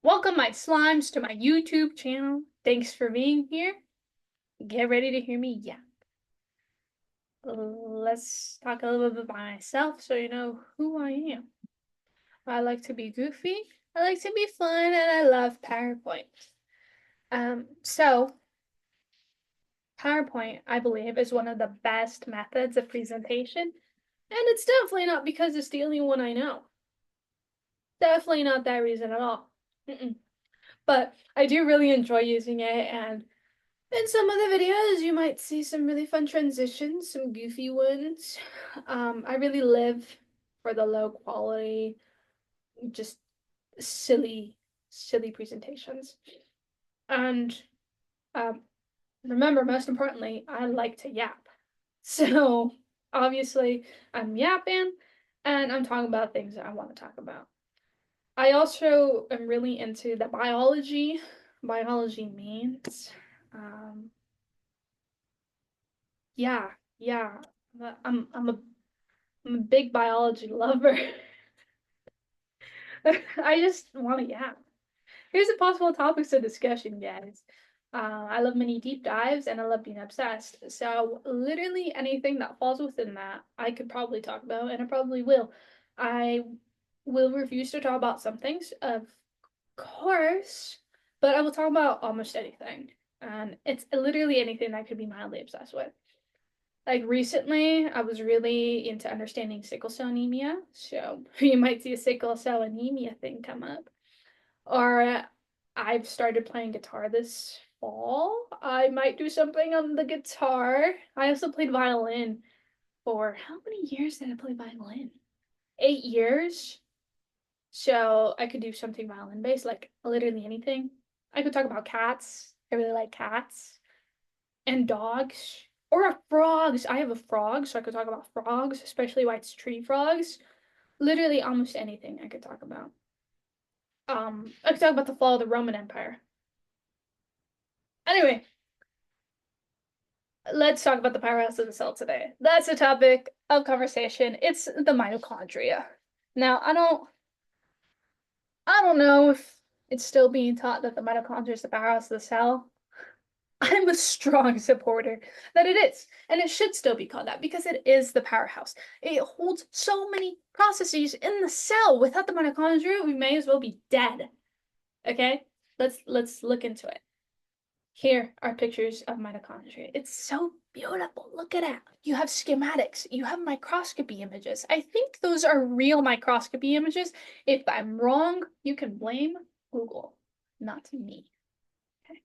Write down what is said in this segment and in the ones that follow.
Welcome, my slimes, to my YouTube channel. Thanks for being here. Get ready to hear me yap. Let's talk a little bit about myself so you know who I am. I like to be goofy, I like to be fun, and I love PowerPoint. So PowerPoint, I believe, is one of the best methods of presentation, and it's definitely not because it's the only one I know. Definitely not that reason at all. Mm-mm. But I do really enjoy using it, and in some of the videos, you might see some really fun transitions, some goofy ones. I really live for the low quality, just silly, silly presentations. And um, remember, most importantly, I like to yap. So obviously, I'm yapping and I'm talking about things that I want to talk about. I also am really into the biology. Biology means um, yeah, yeah. I'm a big biology lover. I just want to yap. Here's the possible topics of discussion, guys. I love many deep dives and I love being obsessed. So literally anything that falls within that, I could probably talk about, and I probably will. I will refuse to talk about some things, of course, but I will talk about almost anything. And it's literally anything I could be mildly obsessed with. Like recently, I was really into understanding sickle cell anemia, so you might see a sickle cell anemia thing come up. Or I've started playing guitar this fall. I might do something on the guitar. I also played violin for how many years did I play violin? 8 years. So I could do something violin based, like literally anything. I could talk about cats. I really like cats and dogs or frogs. I have a frog, so I could talk about frogs, especially white tree frogs. Literally almost anything I could talk about. I could talk about the fall of the Roman Empire. Anyway, let's talk about the powerhouse of the cell today. That's the topic of conversation. It's the mitochondria. Now, I don't know if it's still being taught that the mitochondria is the powerhouse of the cell. I'm a strong supporter that it is, and it should still be called that because it is the powerhouse. It holds so many processes in the cell. Without the mitochondria, we may as well be dead. Okay? Let's look into it. Here are pictures of mitochondria. It's so beautiful. Look at it. You have schematics. You have microscopy images. I think those are real microscopy images. If I'm wrong, you can blame Google, not me. Okay.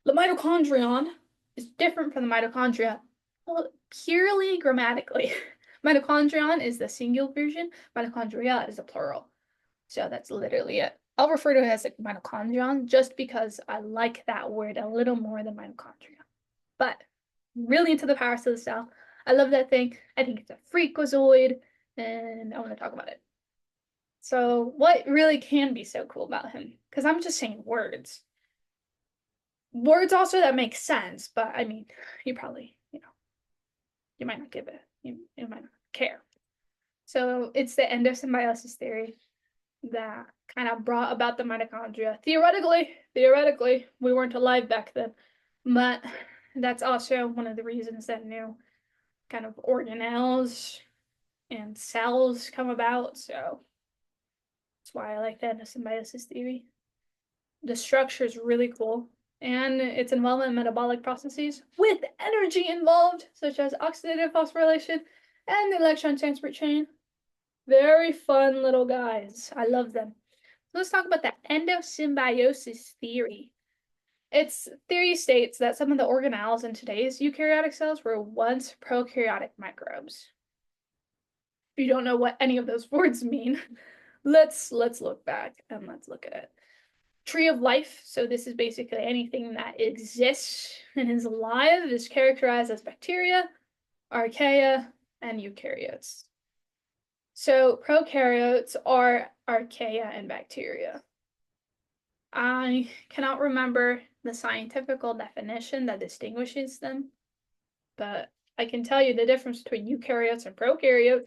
The mitochondrion is different from the mitochondria, well, purely grammatically. Mitochondrion is the singular version, mitochondria is the plural. So that's literally it. I'll refer to it as like mitochondrion just because I like that word a little more than mitochondria. But really into the powerhouse of the cell. I love that thing. I think it's a freakazoid, and I want to talk about it. So, what really can be so cool about him? Because I'm just saying words. Words also that make sense, but I mean, you probably, you might not give it, you might not care. So, it's the endosymbiosis theory that kind of brought about the mitochondria. Theoretically, we weren't alive back then, but that's also one of the reasons that new kind of organelles and cells come about. So that's why I like the endosymbiosis theory. The structure is really cool, and its involvement in metabolic processes with energy involved, such as oxidative phosphorylation and the electron transport chain. Very fun little guys. I love them. So let's talk about the endosymbiosis theory. Its theory states that some of the organelles in today's eukaryotic cells were once prokaryotic microbes. If you don't know what any of those words mean, let's look back and let's look at it. Tree of life, so this is basically anything that exists and is alive, is characterized as bacteria, archaea, and eukaryotes. So prokaryotes are archaea and bacteria. I cannot remember the scientific definition that distinguishes them, but I can tell you the difference between eukaryotes and prokaryotes.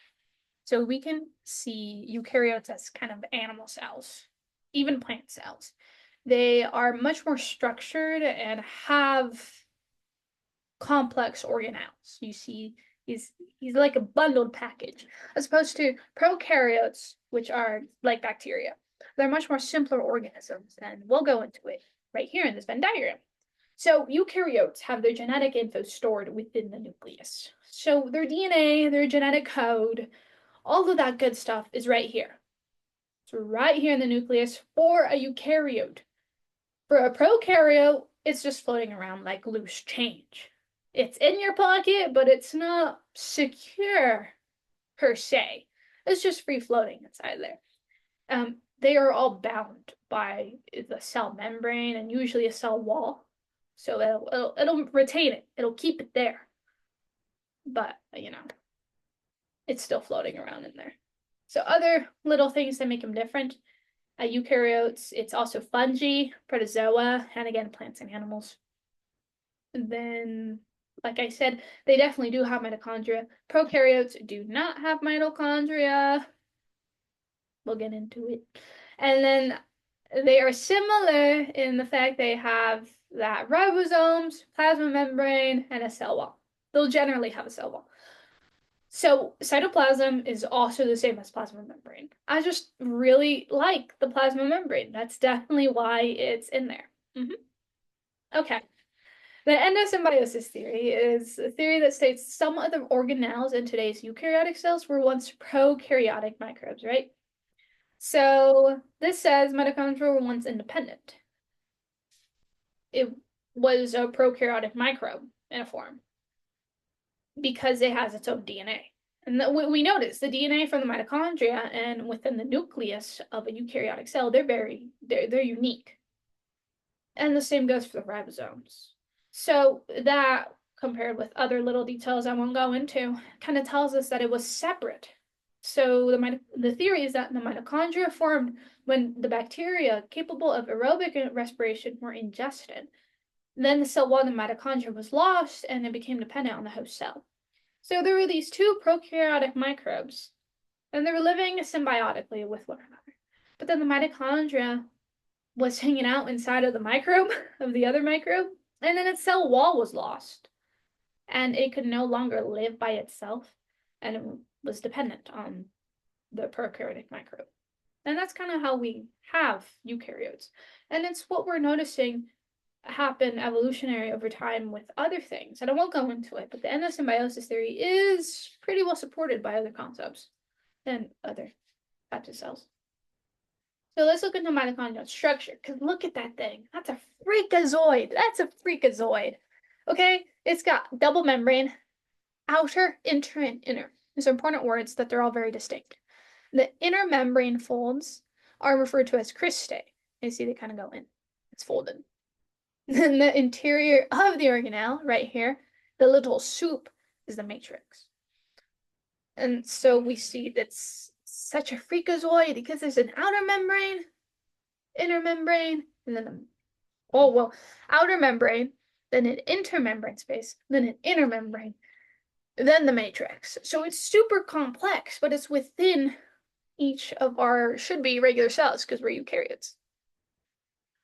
So we can see eukaryotes as kind of animal cells. even plant cells. They are much more structured and have complex organelles. You see, he's like a bundled package, as opposed to prokaryotes, which are like bacteria. They're much more simpler organisms, and we'll go into it right here in this Venn diagram. So eukaryotes have their genetic info stored within the nucleus. So their DNA, their genetic code, all of that good stuff is right here. It's right here in the nucleus for a eukaryote. For a prokaryote, it's just floating around like loose change. It's in your pocket, but it's not secure per se. It's just free floating inside there. They are all bound by the cell membrane and usually a cell wall. So it'll retain it. It'll keep it there. But, it's still floating around in there. So other little things that make them different. Eukaryotes, it's also fungi, protozoa, and again, plants and animals. And then, like I said, they definitely do have mitochondria. Prokaryotes do not have mitochondria. We'll get into it. And then they are similar in the fact they have that ribosomes, plasma membrane, and a cell wall. They'll generally have a cell wall. So cytoplasm is also the same as plasma membrane. I just really like the plasma membrane. That's definitely why it's in there. Okay. The endosymbiosis theory is a theory that states some of the organelles in today's eukaryotic cells were once prokaryotic microbes, right? So this says mitochondria were once independent. It was a prokaryotic microbe in a form because it has its own DNA. And we notice the DNA from the mitochondria and within the nucleus of a eukaryotic cell, they're unique. And the same goes for the ribosomes. So that, compared with other little details I won't go into, kind of tells us that it was separate. So the theory is that the mitochondria formed when the bacteria capable of aerobic respiration were ingested. Then the cell wall of the mitochondria was lost and it became dependent on the host cell. So there were these two prokaryotic microbes, and they were living symbiotically with one another. But then the mitochondria was hanging out inside of the microbe, of the other microbe, and then its cell wall was lost. And it could no longer live by itself, and it was dependent on the prokaryotic microbe. And that's kind of how we have eukaryotes. And it's what we're noticing happen evolutionary over time with other things. And I won't go into it, but the endosymbiosis theory is pretty well supported by other concepts and other types of cells. So let's look into mitochondrial structure, because look at that thing. That's a freakazoid. That's a freakazoid. Okay? It's got double membrane, outer, inter, and inner. These are important words that they're all very distinct. The inner membrane folds are referred to as cristae. You see they kind of go in. It's folded. Then the interior of the organelle, right here, the little soup, is the matrix. And so we see that's such a freakazoid because there's an outer membrane, inner membrane, and then outer membrane, then an intermembrane space, then an inner membrane, then the matrix. So it's super complex, but it's within each of our should be regular cells because we're eukaryotes.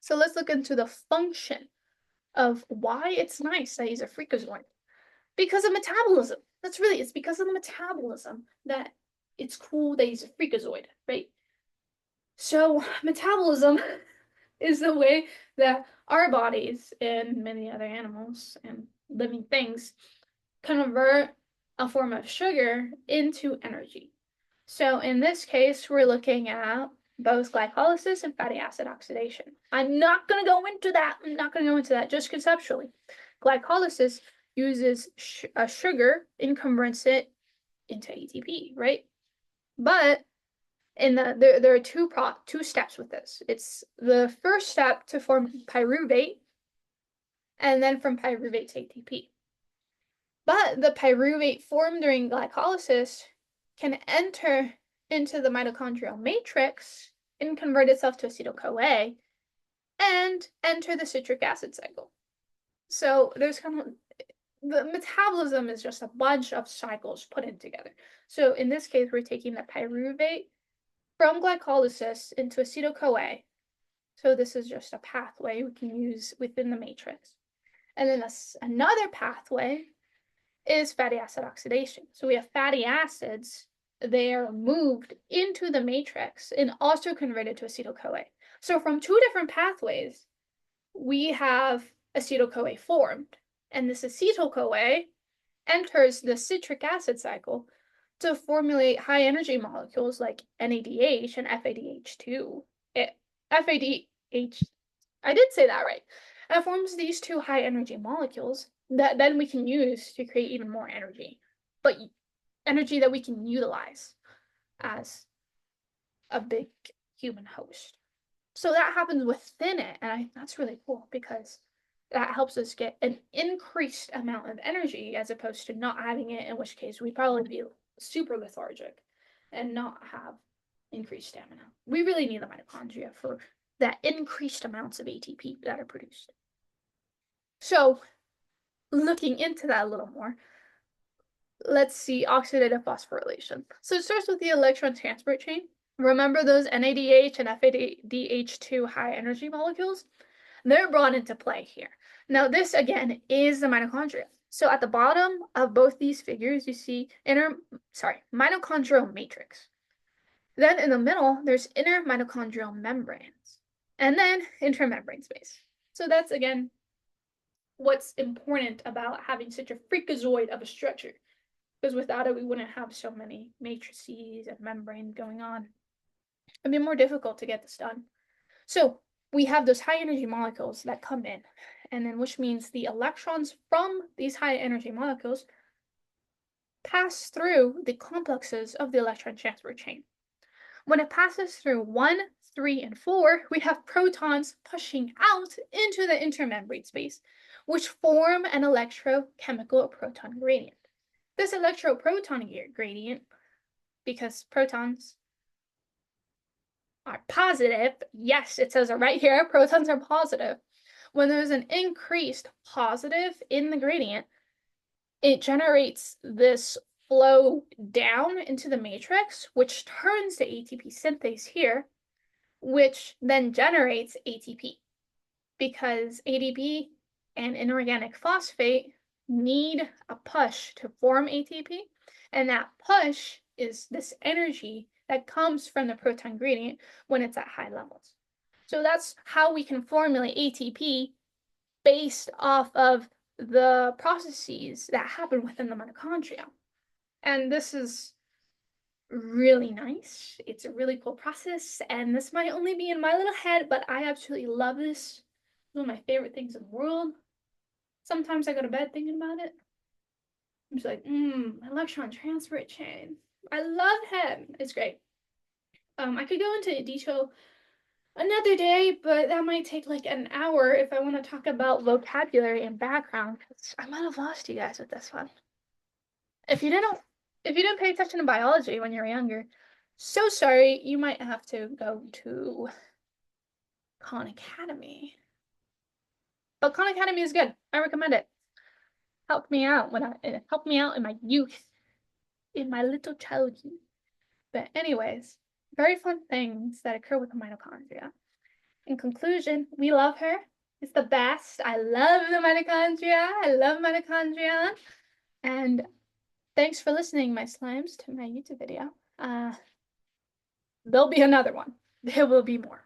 So let's look into the function of why it's nice that he's a freakazoid. Because of metabolism. It's because of the metabolism that it's cool that he's a freakazoid, right? So metabolism is the way that our bodies and many other animals and living things convert a form of sugar into energy. So in this case, we're looking at both glycolysis and fatty acid oxidation. I'm not going to go into that. Just conceptually. Glycolysis uses a sugar and converts it into ATP, right? But there are two steps with this. It's the first step to form pyruvate, and then from pyruvate to ATP. But the pyruvate formed during glycolysis can enter into the mitochondrial matrix and convert itself to acetyl-CoA and enter the citric acid cycle. So there's kind of the metabolism is just a bunch of cycles put in together. So in this case, we're taking the pyruvate from glycolysis into acetyl-CoA, So this is just a pathway we can use within the matrix. And then another pathway is fatty acid oxidation. So we have fatty acids, they are moved into the matrix and also converted to acetyl-CoA. So from two different pathways, we have acetyl-CoA formed. And this acetyl-CoA enters the citric acid cycle to formulate high energy molecules like NADH and FADH2. FADH, I did say that right. It forms these two high energy molecules that then we can use to create even more energy, but energy that we can utilize as a big human host. So that happens within it, and that's really cool because that helps us get an increased amount of energy as opposed to not having it, in which case we'd probably be super lethargic and not have increased stamina. We really need the mitochondria for that increased amounts of ATP that are produced. So looking into that a little more, let's see oxidative phosphorylation. So it starts with the electron transport chain. Remember those NADH and FADH2 high energy molecules? They're brought into play here. Now this again is the mitochondria. So at the bottom of both these figures, you see mitochondrial matrix. Then in the middle, there's inner mitochondrial membranes, and then intermembrane space. So that's again what's important about having such a freakazoid of a structure, because without it, we wouldn't have so many matrices and membranes going on. It'd be more difficult to get this done. So we have those high energy molecules that come in, and then which means the electrons from these high energy molecules pass through the complexes of the electron transport chain. When it passes through 1, 3, and 4, we have protons pushing out into the intermembrane space, which form an electrochemical proton gradient. This electroproton gradient, because protons are positive, yes, it says it right here, protons are positive. When there's an increased positive in the gradient, it generates this flow down into the matrix, which turns to ATP synthase here, which then generates ATP, because ADP and inorganic phosphate need a push to form ATP, and that push is this energy that comes from the proton gradient when it's at high levels. So that's how we can formulate ATP based off of the processes that happen within the mitochondria. And this is really nice. It's a really cool process, and this might only be in my little head, but I absolutely love this. It's one of my favorite things in the world. Sometimes I go to bed thinking about it. I'm just like, electron transport chain. I love him. It's great. I could go into detail another day, but that might take like an hour if I want to talk about vocabulary and background, because I might have lost you guys with this one. If you didn't pay attention to biology when you were younger, so sorry, you might have to go to Khan Academy. But Khan Academy is good. I recommend it. It helped me out in my youth, in my little childhood. But anyways, very fun things that occur with the mitochondria. In conclusion, we love her. It's the best. I love the mitochondria. I love mitochondria. And thanks for listening, my slimes, to my YouTube video. There'll be another one. There will be more.